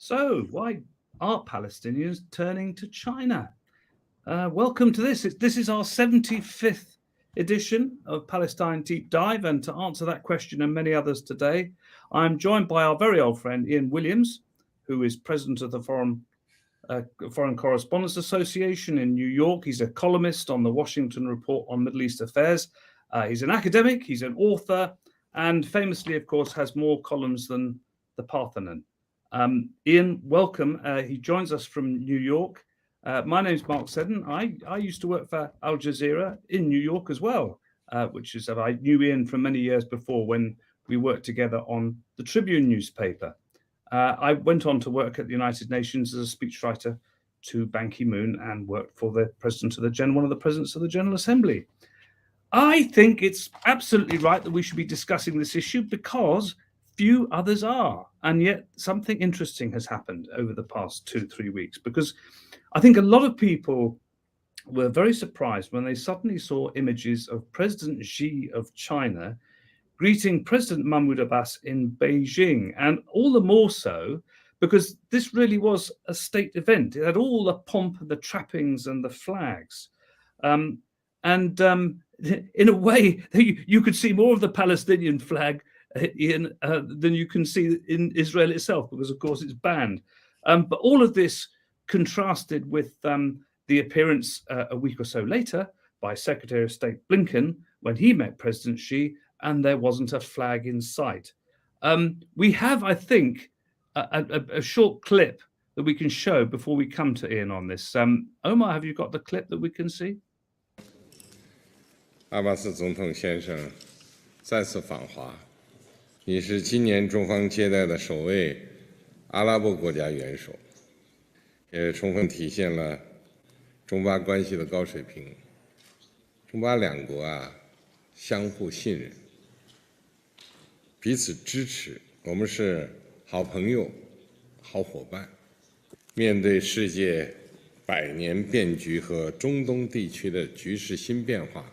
So, why are Palestinians turning to China? Welcome to this. This is our 75th edition of Palestine Deep Dive. And to answer that question and many others today, I'm joined by our very old friend, Ian Williams, who is president of the Foreign Correspondents Association in New York. He's a columnist on the Washington Report on Middle East Affairs. He's an academic, he's an author, and famously, of course, has more columns than the Parthenon. Ian, welcome. He joins us from New York. My name's Mark Seddon. I used to work for Al Jazeera in New York as well, which is that I knew Ian from many years before when we worked together on the Tribune newspaper. I went on to work at the United Nations as a speechwriter to Ban Ki-moon and worked for the one of the presidents of the General Assembly. I think it's absolutely right that we should be discussing this issue because few others are. And yet something interesting has happened over the past 2-3 weeks, because I think a lot of people were very surprised when they suddenly saw images of President Xi of China greeting President Mahmoud Abbas in Beijing, and all the more so because this really was a state event. It had all the pomp and the trappings and the flags. In a way, you could see more of the Palestinian flag than you can see in Israel itself, because of course it's banned. But all of this contrasted with the appearance a week or so later by Secretary of State Blinken when he met President Xi, and there wasn't a flag in sight. We have, I think, a short clip that we can show before we come to Ian on this. Omar, have you got the clip that we can see? 阿巴斯总统先生再次访华，你是今年中方接待的首位阿拉伯国家元首，也充分体现了中巴关系的高水平。中巴两国相互信任，彼此支持，我们是好朋友、好伙伴。面对世界百年变局和中东地区的局势新变化，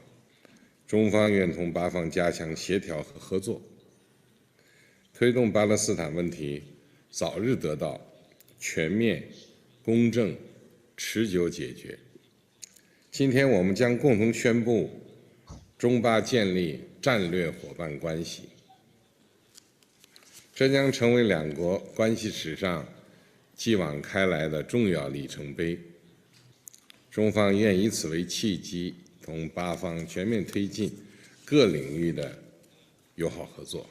中方愿同巴方加强协调和合作，推动巴勒斯坦问题早日得到全面、公正、持久解决。今天我们将共同宣布中巴建立战略伙伴关系，这将成为两国关系史上继往开来的重要里程碑。中方愿以此为契机，同巴方全面推进各领域的友好合作。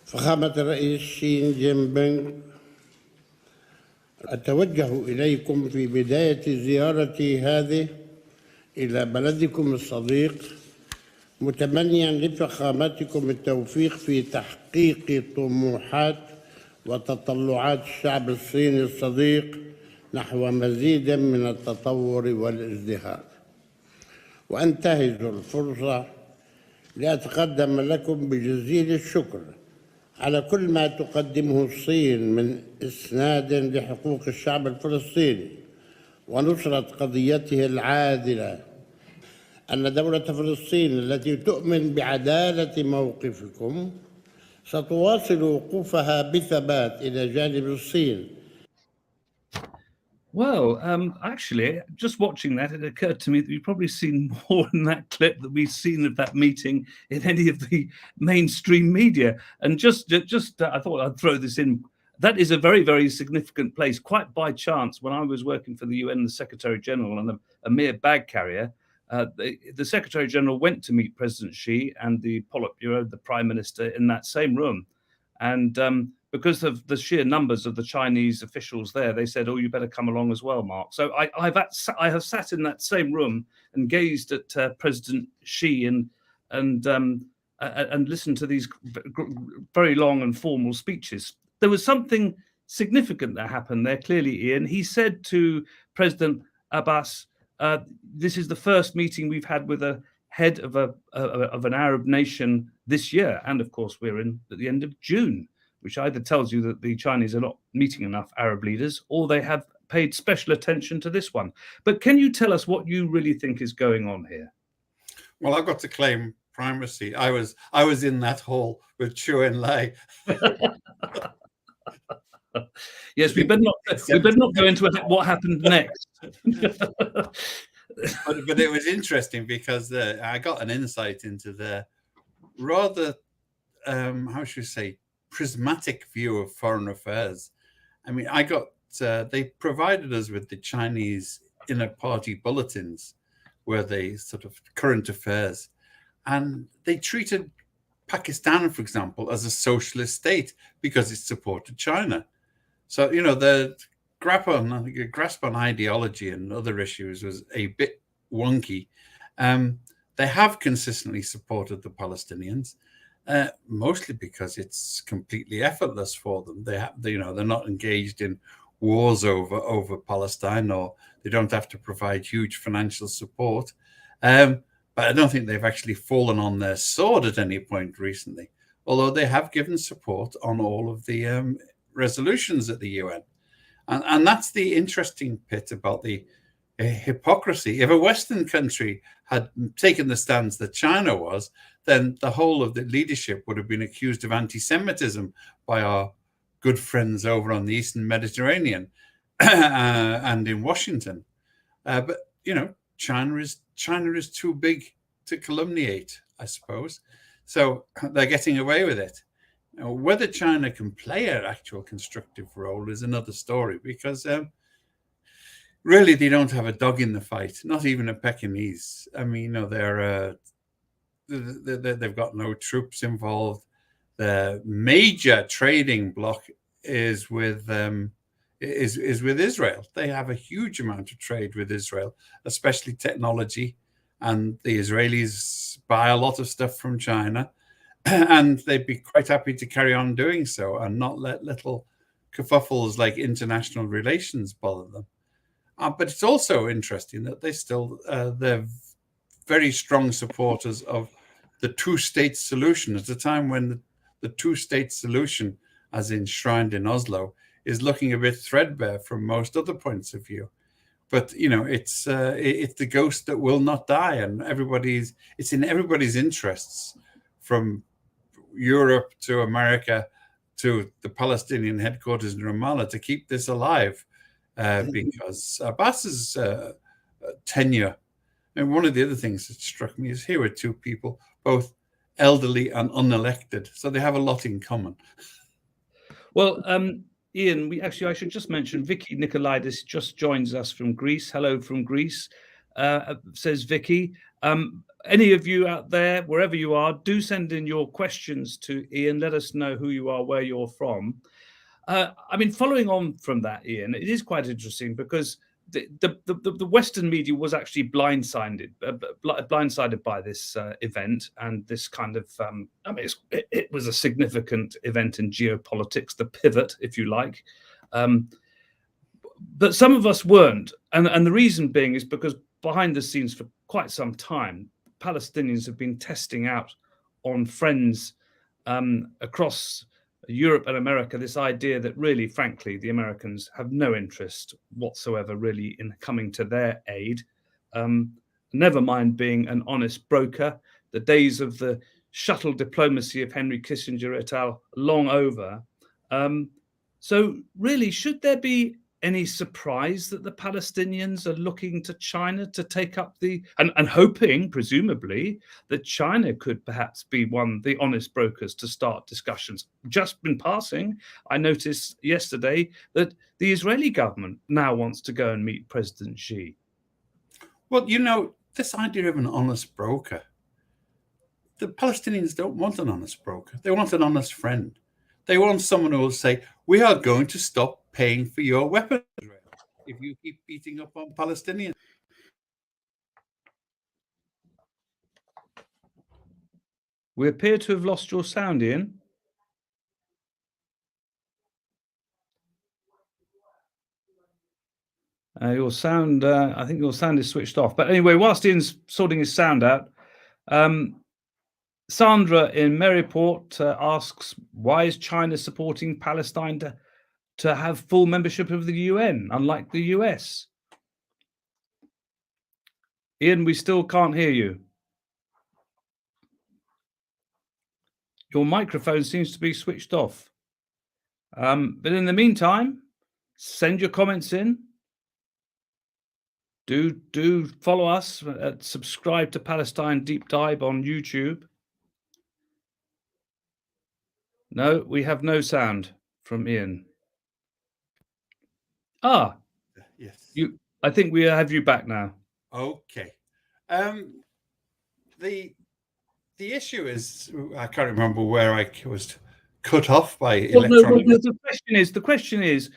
فخامة الرئيس شي جين بينغ، أتوجه إليكم في بداية زيارتي هذه إلى بلدكم الصديق متمنيا لفخامتكم التوفيق في تحقيق طموحات وتطلعات الشعب الصيني الصديق نحو مزيد من التطور والازدهار، وأنتهز الفرصة لأتقدم لكم بجزيل الشكر على كل ما تقدمه الصين من إسناد لحقوق الشعب الفلسطيني ونصرة قضيته العادلة. أن دولة فلسطين التي تؤمن بعدالة موقفكم ستواصل وقوفها بثبات إلى جانب الصين. Well, actually, just watching that, it occurred to me that we've probably seen more in that clip that we've seen of that meeting in any of the mainstream media. And just I thought I'd throw this in. That is a very, very significant place. Quite by chance, when I was working for the UN, the Secretary General, and a mere bag carrier, the Secretary General went to meet President Xi and the Politburo, the Prime Minister, in that same room. And because of the sheer numbers of the Chinese officials there, they said, "Oh, you better come along as well, Mark." So I have sat in that same room and gazed at President Xi and listened to these very long and formal speeches. There was something significant that happened there. Clearly, Ian, he said to President Abbas, "This is the first meeting we've had with a head of an Arab nation this year," and of course we're at the end of June, which either tells you that the Chinese are not meeting enough Arab leaders, or they have paid special attention to this one. But can you tell us what you really think is going on here? Well, I've got to claim primacy. I was in that hall with Chu En-lai. Yes, we better not go into what happened next. but it was interesting because I got an insight into the rather, how should we say, prismatic view of foreign affairs. I mean, they provided us with the Chinese inner party bulletins where they sort of current affairs, and they treated Pakistan, for example, as a socialist state because it supported China. So, the grasp on ideology and other issues was a bit wonky. They have consistently supported the Palestinians, mostly because it's completely effortless for them. They're not engaged in wars over Palestine, or they don't have to provide huge financial support. But I don't think they've actually fallen on their sword at any point recently, although they have given support on all of the resolutions at the UN. And that's the interesting bit about the hypocrisy. If a Western country had taken the stance that China was, then the whole of the leadership would have been accused of anti-Semitism by our good friends over on the Eastern Mediterranean and in Washington. But, China is too big to calumniate, I suppose. So they're getting away with it. Now, whether China can play an actual constructive role is another story, because really they don't have a dog in the fight, not even a Pekingese. I mean, they've got no troops involved. The major trading bloc is with Israel. They have a huge amount of trade with Israel, especially technology, and the Israelis buy a lot of stuff from China, and they'd be quite happy to carry on doing so and not let little kerfuffles like international relations bother them. But it's also interesting that they're very strong supporters of the two-state solution at a time when the two-state solution, as enshrined in Oslo, is looking a bit threadbare from most other points of view. But it's the ghost that will not die, and it's in everybody's interests, from Europe to America to the Palestinian headquarters in Ramallah, to keep this alive, because Abbas's tenure. And one of the other things that struck me is here were two people, both elderly and unelected, so they have a lot in common. Well, Ian, I should just mention Vicky Nikolaidis just joins us from Greece. Hello from Greece, says Vicky. Any of you out there, wherever you are, do send in your questions to Ian. Let us know who you are, where you're from. Following on from that, Ian, it is quite interesting because the Western media was actually blindsided by this event and this kind of. It was a significant event in geopolitics, the pivot, if you like. But some of us weren't, and the reason being is because behind the scenes for quite some time, Palestinians have been testing out on friends across Europe and America this idea that really, frankly, the Americans have no interest whatsoever really in coming to their aid, never mind being an honest broker. The days of the shuttle diplomacy of Henry Kissinger et al. Long over. So really, should there be any surprise that the Palestinians are looking to China to take up and hoping, presumably, that China could perhaps be the honest brokers to start discussions? Just in passing, I noticed yesterday that the Israeli government now wants to go and meet President Xi. Well, this idea of an honest broker, the Palestinians don't want an honest broker. They want an honest friend. They want someone who will say, we are going to stop paying for your weapons if you keep beating up on Palestinians. We appear to have lost your sound, Ian. Your sound, I think your sound is switched off. But anyway, whilst Ian's sorting his sound out, Sandra in Maryport asks, why is China supporting Palestine to have full membership of the UN, unlike the US? Ian, we still can't hear you. Your microphone seems to be switched off. But in the meantime, send your comments in. Do follow us, subscribe to Palestine Deep Dive on YouTube. No, we have no sound from Ian. Yes. I think we have you back now. Okay. The issue is, I can't remember where I was cut off by electronic. The question is,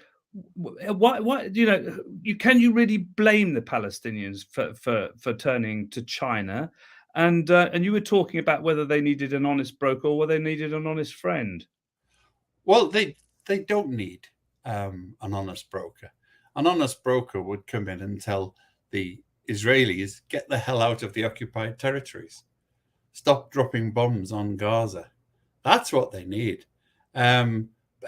why can you really blame the Palestinians for turning to China? And you were talking about whether they needed an honest broker or whether they needed an honest friend. Well, they don't need an honest broker. An honest broker would come in and tell the Israelis, get the hell out of the occupied territories. Stop dropping bombs on Gaza. That's what they need.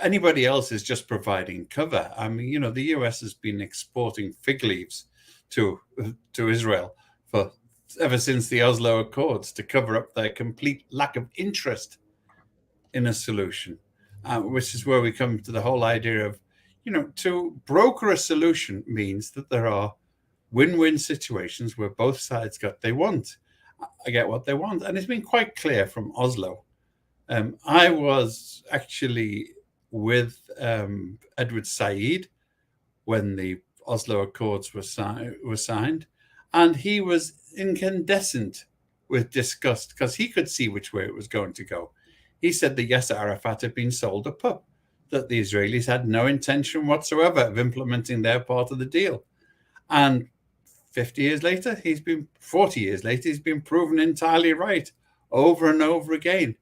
Anybody else is just providing cover. I mean, the US has been exporting fig leaves to Israel ever since the Oslo Accords to cover up their complete lack of interest in a solution, which is where we come to the whole idea of, to broker a solution means that there are win-win situations where both sides get what they want. And it's been quite clear from Oslo. I was actually with Edward Said when the Oslo Accords were signed, and he was incandescent with disgust because he could see which way it was going to go. He said that Yasser Arafat had been sold a pup, that the Israelis had no intention whatsoever of implementing their part of the deal. And 40 years later, he's been proven entirely right over and over again.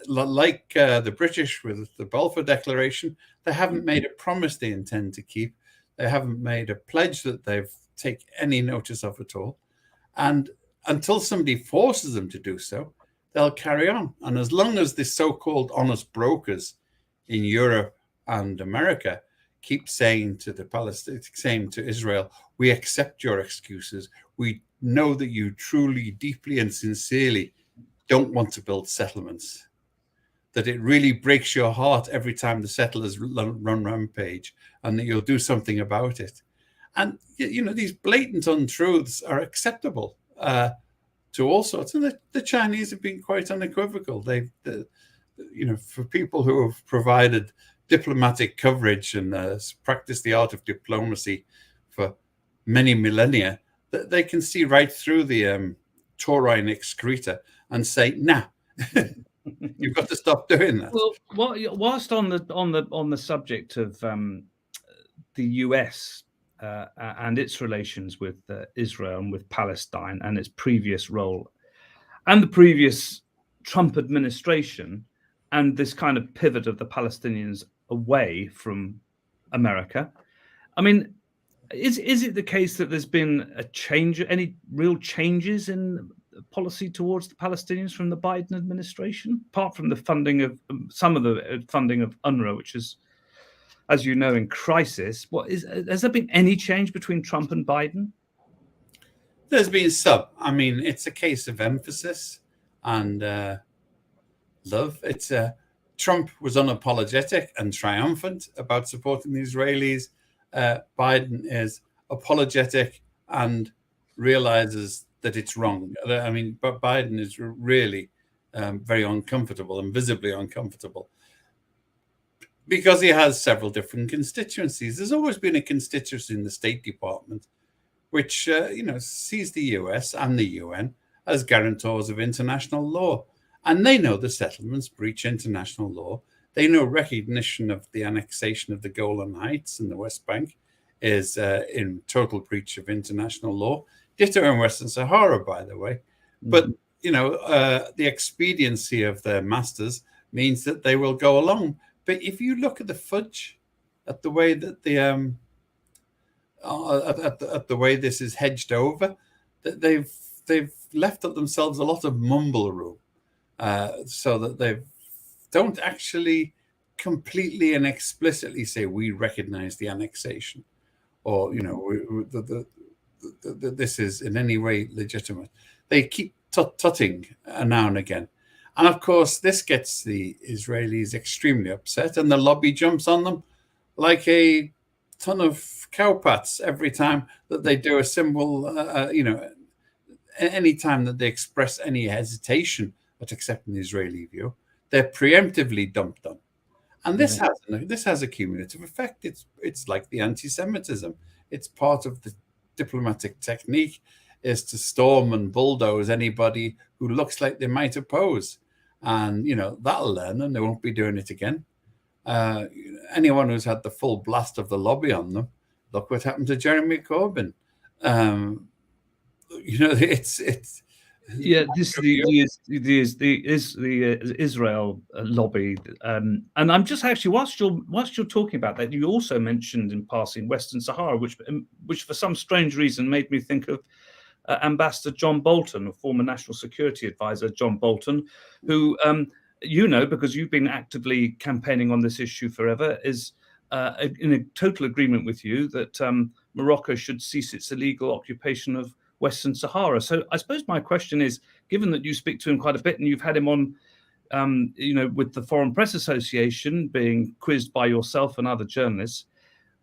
Like the British with the Balfour Declaration, they haven't made a promise they intend to keep. They haven't made a pledge that they've taken any notice of at all. And until somebody forces them to do so, they'll carry on. And as long as the so-called honest brokers in Europe and America keep saying to Israel, we accept your excuses. We know that you truly, deeply, and sincerely don't want to build settlements, that it really breaks your heart every time the settlers run rampage, and that you'll do something about it. And, these blatant untruths are acceptable to all sorts. And the Chinese have been quite unequivocal. For people who have provided diplomatic coverage and practiced the art of diplomacy for many millennia, that they can see right through the taurine excreta and say, nah, you've got to stop doing that. Well, whilst on the subject of the US and its relations with Israel and with Palestine and its previous role and the previous Trump administration and this kind of pivot of the Palestinians away from America, I mean, is it the case that there's been a change, any real changes in policy towards the Palestinians from the Biden administration, apart from the funding of some of the funding of UNRWA, which is, as you know, in crisis? Has there been any change between Trump and Biden? There's been some. I mean, it's a case of emphasis and love. Trump was unapologetic and triumphant about supporting the Israelis. Biden is apologetic and realizes that it's wrong. I mean, but Biden is really very uncomfortable and visibly uncomfortable because he has several different constituencies. There's always been a constituency in the State Department which sees the US and the UN as guarantors of international law. And they know the settlements breach international law. They know recognition of the annexation of the Golan Heights and the West Bank is in total breach of international law. Ditto in Western Sahara, by the way. But, the expediency of their masters means that they will go along. But if you look at the fudge, at the way that at the way this is hedged over, that they've left themselves a lot of mumble room, so that they don't actually completely and explicitly say we recognize the annexation, or this is in any way legitimate. They keep tutting now and again, And of course, this gets the Israelis extremely upset, and the lobby jumps on them like a ton of cowpats every time that they do a symbol, any time that they express any hesitation at accepting the Israeli view, they're preemptively dumped on. And this has a cumulative effect. It's like the anti-Semitism. It's part of the diplomatic technique is to storm and bulldoze anybody who looks like they might oppose. And, that'll learn and they won't be doing it again. Anyone who's had the full blast of the lobby on them, look what happened to Jeremy Corbyn. It's the Israel lobby, and I'm just actually whilst you're talking about that, you also mentioned in passing Western Sahara, which for some strange reason made me think of Ambassador John Bolton, a former National Security Advisor, John Bolton, who because you've been actively campaigning on this issue forever, is in a total agreement with you that Morocco should cease its illegal occupation of Western Sahara. So I suppose my question is, given that you speak to him quite a bit and you've had him on, with the Foreign Press Association being quizzed by yourself and other journalists,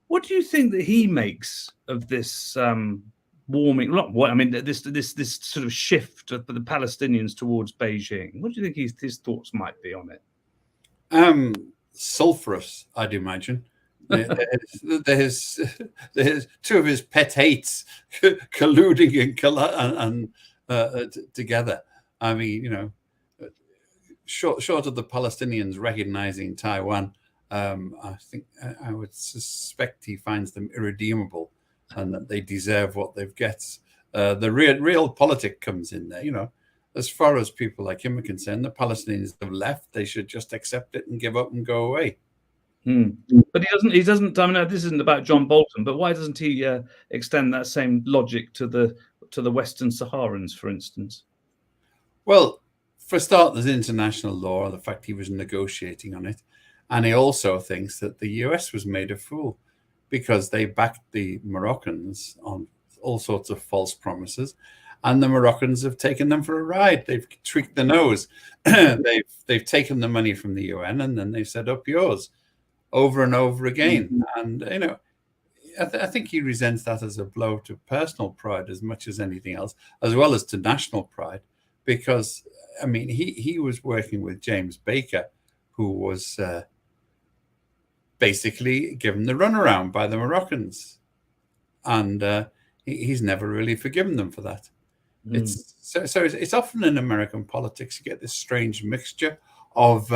what do you think that he makes of this warming? This sort of shift of the Palestinians towards Beijing? What do you think his thoughts might be on it? Sulphurous, I'd imagine. There's two of his pet hates colluding and together. I mean, short of the Palestinians recognizing Taiwan, I think I would suspect he finds them irredeemable and that they deserve what they've get. The real politic comes in there. As far as people like him are concerned, the Palestinians have left. They should just accept it and give up and go away. But he doesn't. I mean, this isn't about John Bolton, but why doesn't he extend that same logic to the Western Saharans, for instance? Well, for a start, there's international law, the fact he was negotiating on it, and he also thinks that the US was made a fool because they backed the Moroccans on all sorts of false promises, and the Moroccans have taken them for a ride. They've tweaked the nose. they've taken the money from the UN, and then they've said, "Up yours," over and over again. And I think he resents that as a blow to personal pride as much as anything else, as well as to national pride, because I mean he was working with James Baker, who was basically given the runaround by the Moroccans, and he's never really forgiven them for that. It's often in American politics you get this strange mixture of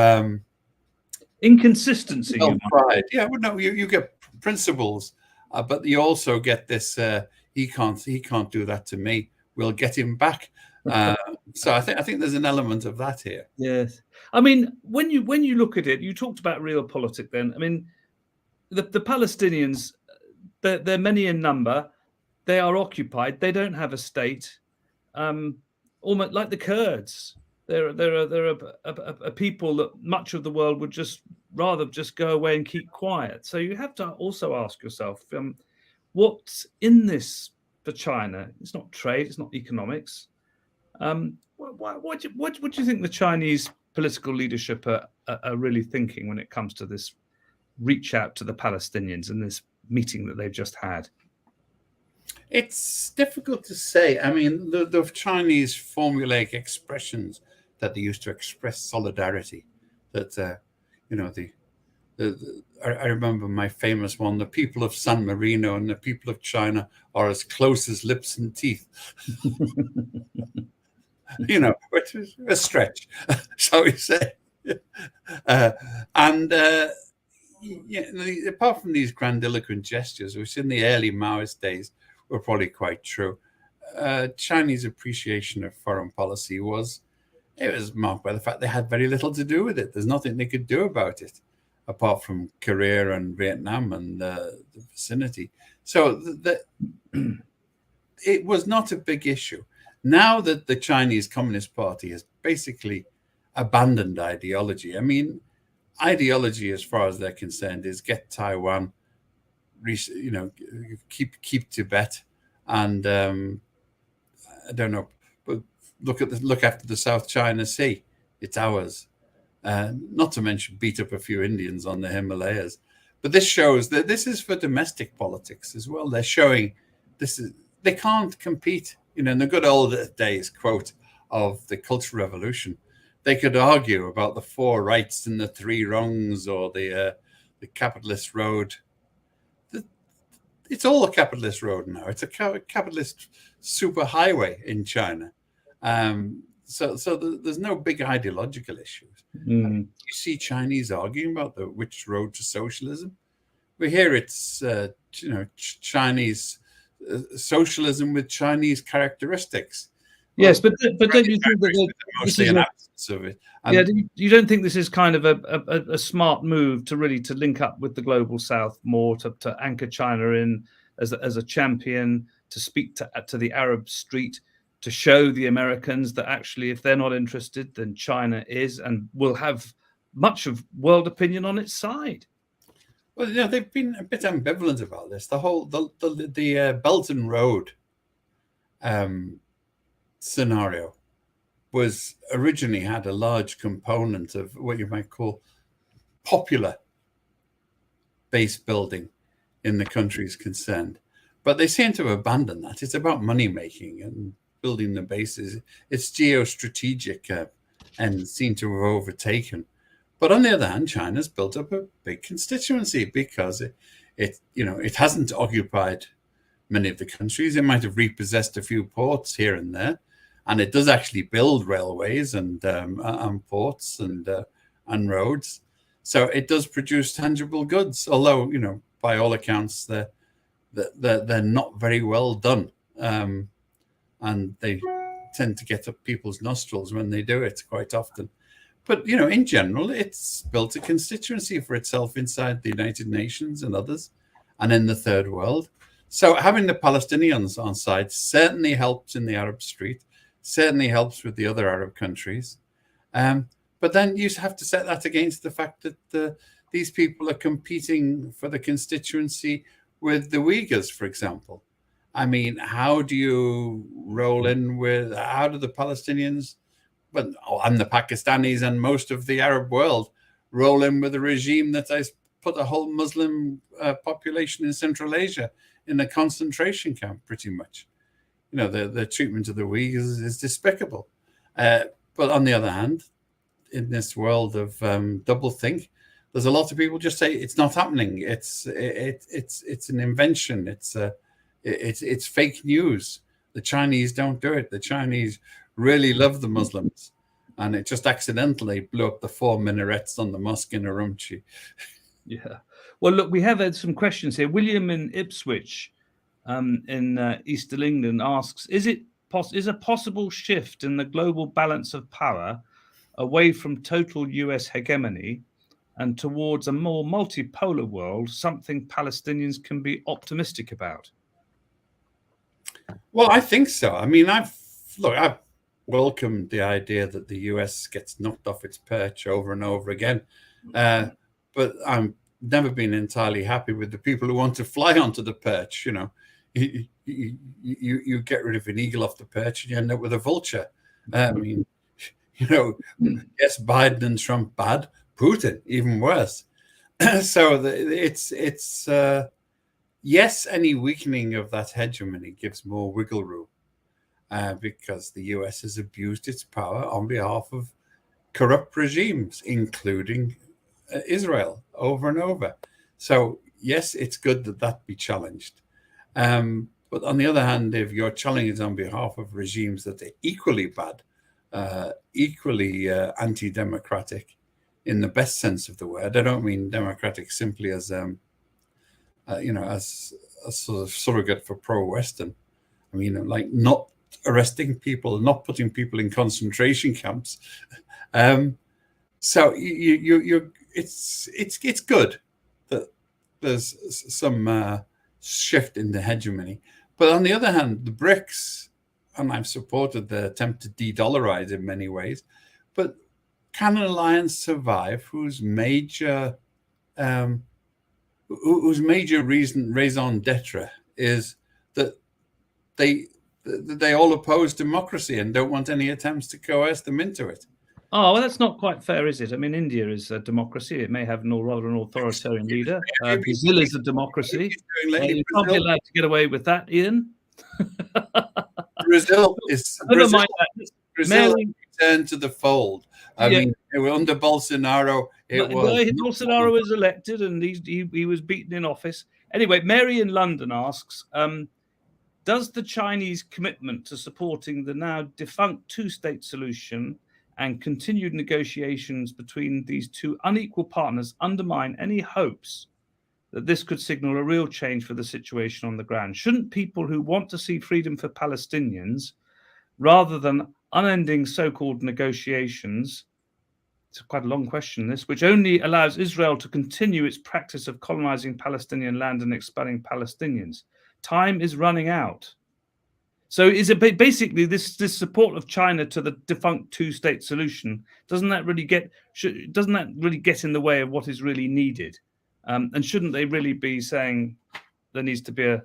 inconsistency, pride. Yeah, well, no, you get principles, but you also get this. He can't do that to me. We'll get him back. So I think there's an element of that here. Yes, I mean when you look at it, you talked about realpolitik. Then I mean, the Palestinians, they're many in number. They are occupied. They don't have a state. Almost like the Kurds. They're a people that much of the world would just rather just go away and keep quiet. So you have to also ask yourself, what's in this for China? It's not trade, it's not economics. What do you think the Chinese political leadership are really thinking when it comes to this reach out to the Palestinians in this meeting that they've just had? It's difficult to say. I mean, the Chinese formulaic expressions that they used to express solidarity, that I remember my famous one: the people of San Marino and the people of China are as close as lips and teeth. Which is a stretch, shall we say? Apart from these grandiloquent gestures, which in the early Maoist days were probably quite true, Chinese appreciation of foreign policy was marked by the fact they had very little to do with it. There's nothing they could do about it, apart from Korea and Vietnam and the vicinity. So it was not a big issue. Now that the Chinese Communist Party has basically abandoned ideology, I mean, ideology as far as they're concerned is get Taiwan, keep Tibet, and I don't know, but look after the South China Sea. it's ours. Not to mention beat up a few Indians on the Himalayas. But this shows that this is for domestic politics as well. They're showing they can't compete. In the good old days, quote, of the Cultural Revolution, they could argue about the 4 rights and the 3 wrongs, or the capitalist road. It's all a capitalist road now. It's a capitalist superhighway in China. So there's no big ideological issues. You see Chinese arguing about which road to socialism. We hear it's Chinese socialism with Chinese characteristics. Yes, but don't you think that mostly an absence of it? You don't think this is kind of a smart move to link up with the global South more, to anchor China in as a champion, to speak to the Arab street, to show the Americans that actually, if they're not interested, then China is and will have much of world opinion on its side? Well, they've been a bit ambivalent about this. The whole the Belt and Road scenario was originally had a large component of what you might call popular base building in the countries concerned, but they seem to have abandoned that. It's about money making and building the bases. It's geostrategic and seem to have overtaken. But on the other hand, China's built up a big constituency because it hasn't occupied many of the countries. It might have repossessed a few ports here and there, and it does actually build railways and ports and roads. So it does produce tangible goods, although by all accounts they're not very well done, and they tend to get up people's nostrils when they do it quite often. But, in general, it's built a constituency for itself inside the United Nations and others, and in the third world. So having the Palestinians on side certainly helps in the Arab street, certainly helps with the other Arab countries. But then you have to set that against the fact that these people are competing for the constituency with the Uyghurs, for example. I mean, how do you roll in with, how do the Palestinians, and the Pakistanis and most of the Arab world roll in with a regime that has put a whole Muslim population in Central Asia in a concentration camp, pretty much? The treatment of the Uyghurs is despicable. But on the other hand, in this world of doublethink, there's a lot of people just say it's not happening. It's an invention. It's fake news. The Chinese don't do it. The Chinese really love the Muslims, and it just accidentally blew up the 4 minarets on the mosque in Urumqi. Yeah. Well, look, we have had some questions here. William in Ipswich, in East England, asks: Is a possible shift in the global balance of power away from total US hegemony and towards a more multipolar world something Palestinians can be optimistic about? Well, I think so. I mean, I've welcomed the idea that the US gets knocked off its perch over and over again, but I'm never been entirely happy with the people who want to fly onto the perch. You get rid of an eagle off the perch and you end up with a vulture. I mean, yes, Biden and Trump bad, Putin even worse. So it's yes, any weakening of that hegemony gives more wiggle room, because the US has abused its power on behalf of corrupt regimes, including Israel, over and over. So yes, it's good that be challenged. But on the other hand, if you're challenging it on behalf of regimes that are equally bad, equally anti-democratic, in the best sense of the word, I don't mean democratic simply as as a sort of surrogate for pro-Western. I mean, like not arresting people, not putting people in concentration camps. So it's good that there's some shift in the hegemony. But on the other hand, the BRICS, and I've supported the attempt to de-dollarize in many ways, but can an alliance survive whose major raison d'etre is that they all oppose democracy and don't want any attempts to coerce them into it? Oh, well, that's not quite fair, is it? I mean, India is a democracy. It may have rather an authoritarian leader. Brazil is a democracy. You can't be allowed to get away with that, Ian. Brazil is Brazil returned to the fold. I mean, under Bolsonaro, Bolsonaro was elected and he was beaten in office. Anyway, Mary in London asks, does the Chinese commitment to supporting the now defunct two-state solution and continued negotiations between these two unequal partners undermine any hopes that this could signal a real change for the situation on the ground? Shouldn't people who want to see freedom for Palestinians, rather than unending so-called negotiations, it's quite a long question, this, which only allows Israel to continue its practice of colonizing Palestinian land and expelling Palestinians? Time is running out. So is it basically this support of China to the defunct two-state solution, doesn't that really get in the way of what is really needed? And shouldn't they really be saying there needs to be a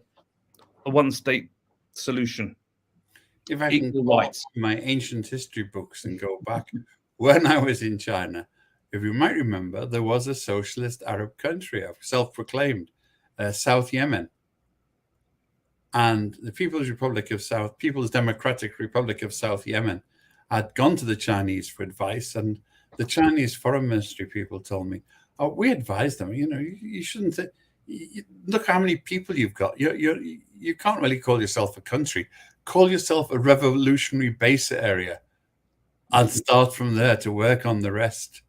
one-state solution? If I can go back to my ancient history books and go back, when I was in China, if you might remember, there was a socialist Arab country, self-proclaimed, South Yemen. And the People's Democratic Republic of South Yemen had gone to the Chinese for advice, and the Chinese foreign ministry people told me, "Oh, we advised them. You shouldn't. Look how many people you've got. You can't really call yourself a country. Call yourself a revolutionary base area, and start from there to work on the rest."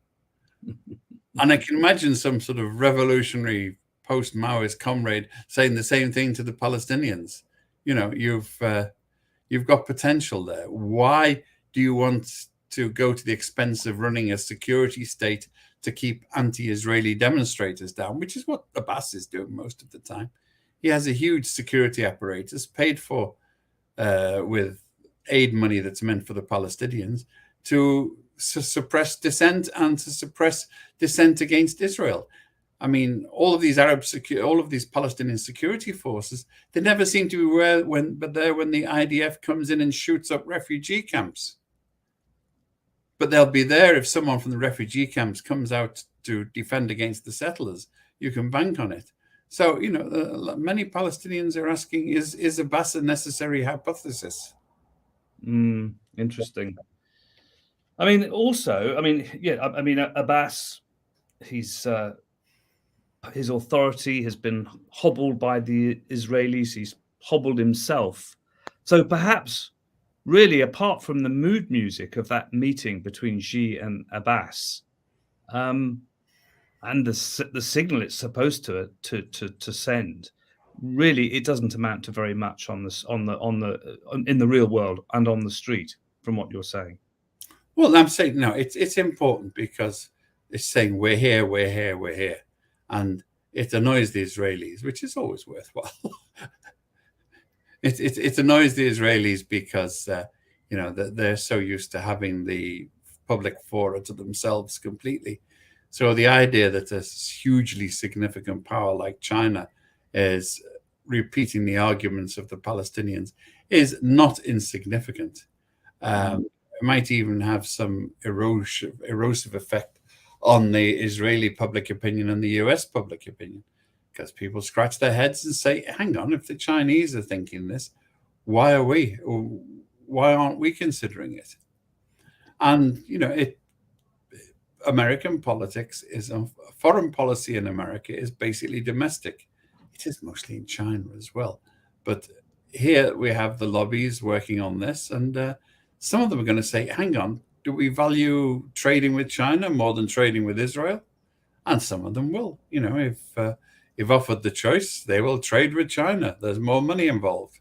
And I can imagine some sort of revolutionary post-Maoist comrade saying the same thing to the Palestinians. You've got potential there. Why do you want to go to the expense of running a security state to keep anti-Israeli demonstrators down, which is what Abbas is doing most of the time? He has a huge security apparatus paid for with aid money that's meant for the Palestinians to suppress dissent and to suppress dissent against Israel. I mean, all of these Palestinian security forces, they never seem to be there when the IDF comes in and shoots up refugee camps. But they'll be there if someone from the refugee camps comes out to defend against the settlers. You can bank on it. So, many Palestinians are asking, is Abbas a necessary hypothesis? Interesting. Abbas, his authority has been hobbled by the Israelis. He's hobbled himself. So perhaps, really, apart from the mood music of that meeting between Xi and Abbas, and the signal it's supposed to send, really, it doesn't amount to very much in the real world and on the street, from what you're saying. Well, I'm saying no. It's important because it's saying we're here, we're here, we're here. And it annoys the Israelis, which is always worthwhile. It annoys the Israelis because they're so used to having the public fora to themselves completely. So the idea that a hugely significant power like China is repeating the arguments of the Palestinians is not insignificant. It might even have some erosive effect on the Israeli public opinion and the US public opinion, because people scratch their heads and say, hang on, if the Chinese are thinking this, why are we? Or why aren't we considering it? And, American politics foreign policy in America is basically domestic. It is mostly in China as well. But here we have the lobbies working on this, and some of them are going to say, hang on, do we value trading with China more than trading with Israel? And some of them will. If offered the choice, they will trade with China. There's more money involved.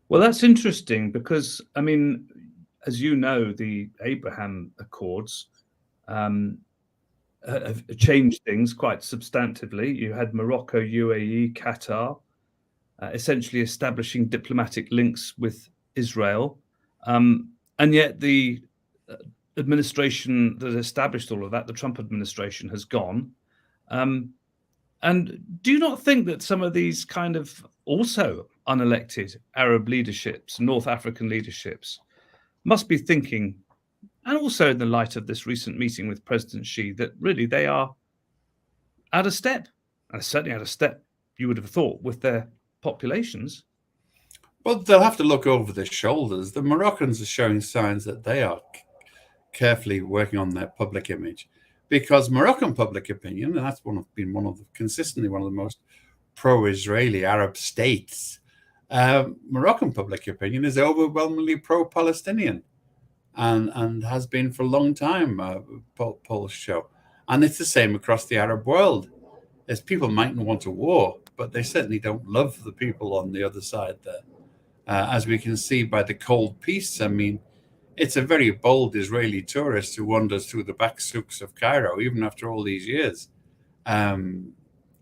Well, that's interesting because, as you know, the Abraham Accords have changed things quite substantively. You had Morocco, UAE, Qatar, essentially establishing diplomatic links with Israel. And yet the administration that established all of that, the Trump administration, has gone. And do you not think that some of these kind of also unelected Arab leaderships, North African leaderships, must be thinking, and also in the light of this recent meeting with President Xi, that really they are out of step, and certainly out of step, you would have thought, with their populations. Well, they'll have to look over their shoulders. The Moroccans are showing signs that they are carefully working on their public image, because Moroccan public opinion, and that's consistently one of the most pro-Israeli Arab states, Moroccan public opinion is overwhelmingly pro-Palestinian, and has been for a long time. Polls show, and it's the same across the Arab world. As people mightn't want a war, but they certainly don't love the people on the other side there. As we can see by the cold peace, I mean, it's a very bold Israeli tourist who wanders through the back souks of Cairo, even after all these years,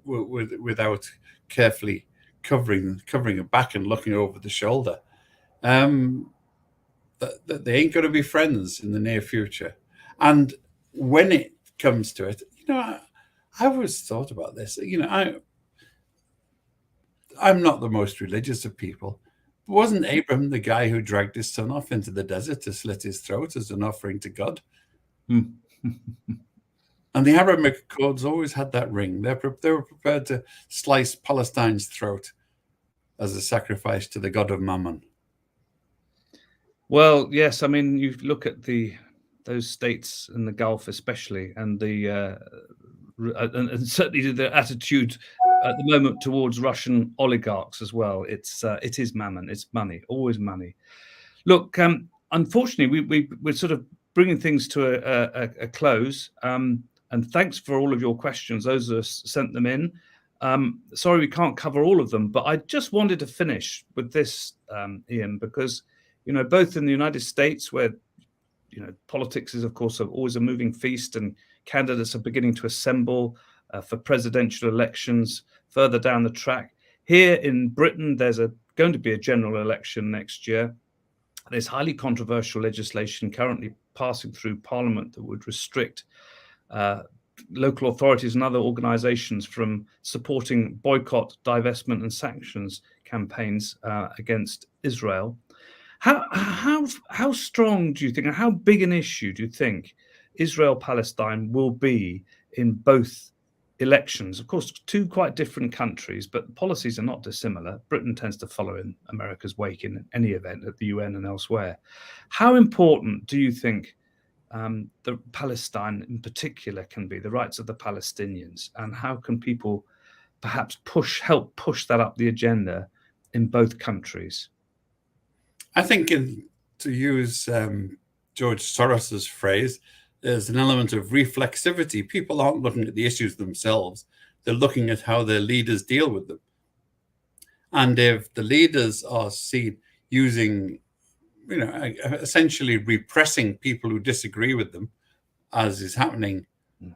without carefully covering her back and looking over the shoulder. That they ain't going to be friends in the near future. And when it comes to it, I always thought about this. I'm not the most religious of people. Wasn't Abraham the guy who dragged his son off into the desert to slit his throat as an offering to God? And the Abrahamic Accords always had that ring. They were prepared to slice Palestine's throat as a sacrifice to the god of Mammon. Well, yes. I mean, you look at those states in the Gulf, especially, and and certainly the attitude at the moment towards Russian oligarchs as well. It is mammon. It's money, always money. Look, unfortunately, we're sort of bringing things to a close. And thanks for all of your questions. Those who sent them in. Sorry, we can't cover all of them, but I just wanted to finish with this, Ian, because both in the United States, where politics is, of course, always a moving feast, and candidates are beginning to assemble for presidential elections further down the track. Here in Britain, there's going to be a general election next year. There's highly controversial legislation currently passing through Parliament that would restrict local authorities and other organizations from supporting boycott, divestment, and sanctions campaigns against Israel. How strong do you think, and how big an issue do you think Israel-Palestine will be in both elections? Of course, two quite different countries, but policies are not dissimilar. Britain tends to follow in America's wake in any event at the UN and elsewhere. How important do you think the Palestine in particular can be, the rights of the Palestinians, and how can people perhaps help push that up the agenda in both countries? I think, to use George Soros's phrase, there's an element of reflexivity. People aren't looking at the issues themselves. They're looking at how their leaders deal with them. And if the leaders are seen using, essentially repressing people who disagree with them, as is happening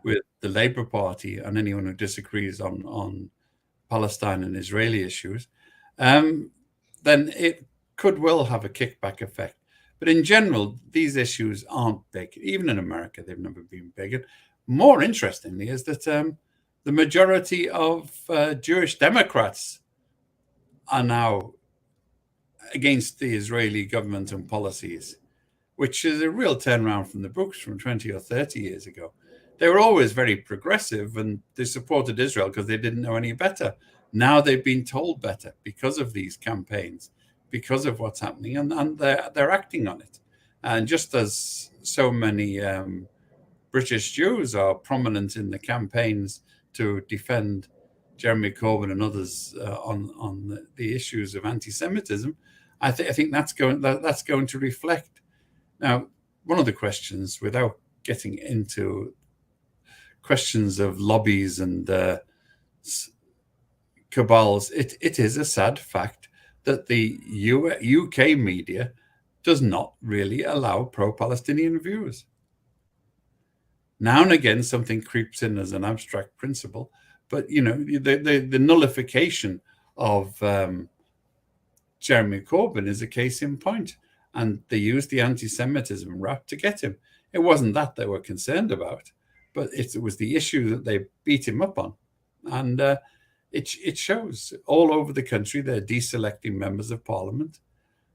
with the Labour Party and anyone who disagrees on Palestine and Israeli issues, then it could well have a kickback effect. But in general, these issues aren't big. Even in America, they've never been big. And more interestingly is that the majority of Jewish Democrats are now against the Israeli government and policies, which is a real turnaround from the books from 20 or 30 years ago. They were always very progressive, and they supported Israel because they didn't know any better. Now they've been told better because of these campaigns, because of what's happening, and they're acting on it. And just as so many British Jews are prominent in the campaigns to defend Jeremy Corbyn and others on the issues of anti-Semitism, I think that's going to reflect. Now, one of the questions, without getting into questions of lobbies and cabals, it is a sad fact that the UK media does not really allow pro-Palestinian views. Now and again, something creeps in as an abstract principle, but the nullification of Jeremy Corbyn is a case in point, and they used the anti-Semitism rap to get him. It wasn't that they were concerned about, but it was the issue that they beat him up on, and it shows all over the country. They're deselecting members of parliament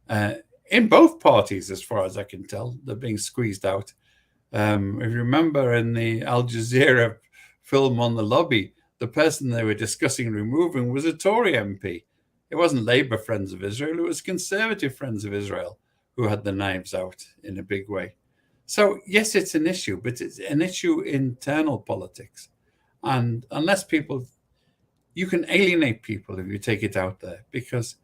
in both parties, as far as I can tell. They're being squeezed out. If you remember in the Al Jazeera film on the lobby, the person they were discussing removing was a Tory MP. It wasn't Labour Friends of Israel, it was Conservative Friends of Israel who had the knives out in a big way. So yes, it's an issue, but it's an issue in internal politics. And unless people, you can alienate people if you take it out there, because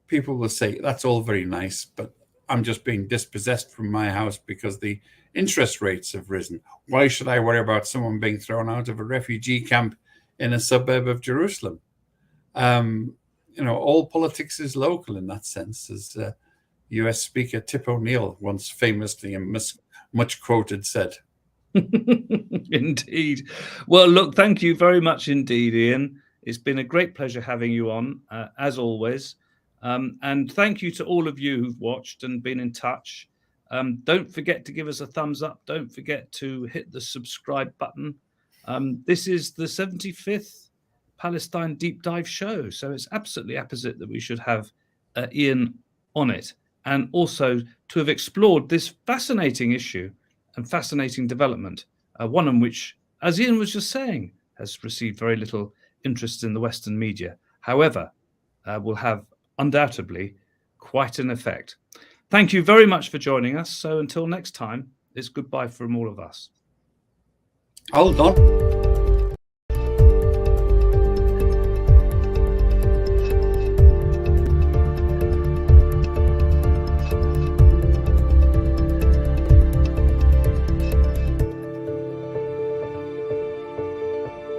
people will say, that's all very nice, but I'm just being dispossessed from my house because the interest rates have risen. Why should I worry about someone being thrown out of a refugee camp in a suburb of Jerusalem? You know, all politics is local in that sense, as US Speaker Tip O'Neill once famously and much quoted said. Indeed. Well, look, thank you very much indeed, Ian. It's been a great pleasure having you on, as always. And thank you to all of you who've watched and been in touch. Don't forget to give us a thumbs up. Don't forget to hit the subscribe button. This is the 75th Palestine Deep Dive show. So it's absolutely apposite that we should have Ian on it. And also to have explored this fascinating issue and fascinating development, one in which, as Ian was just saying, has received very little interest in the Western media. However, will have undoubtedly quite an effect. Thank you very much for joining us. So until next time, it's goodbye from all of us. Hold on.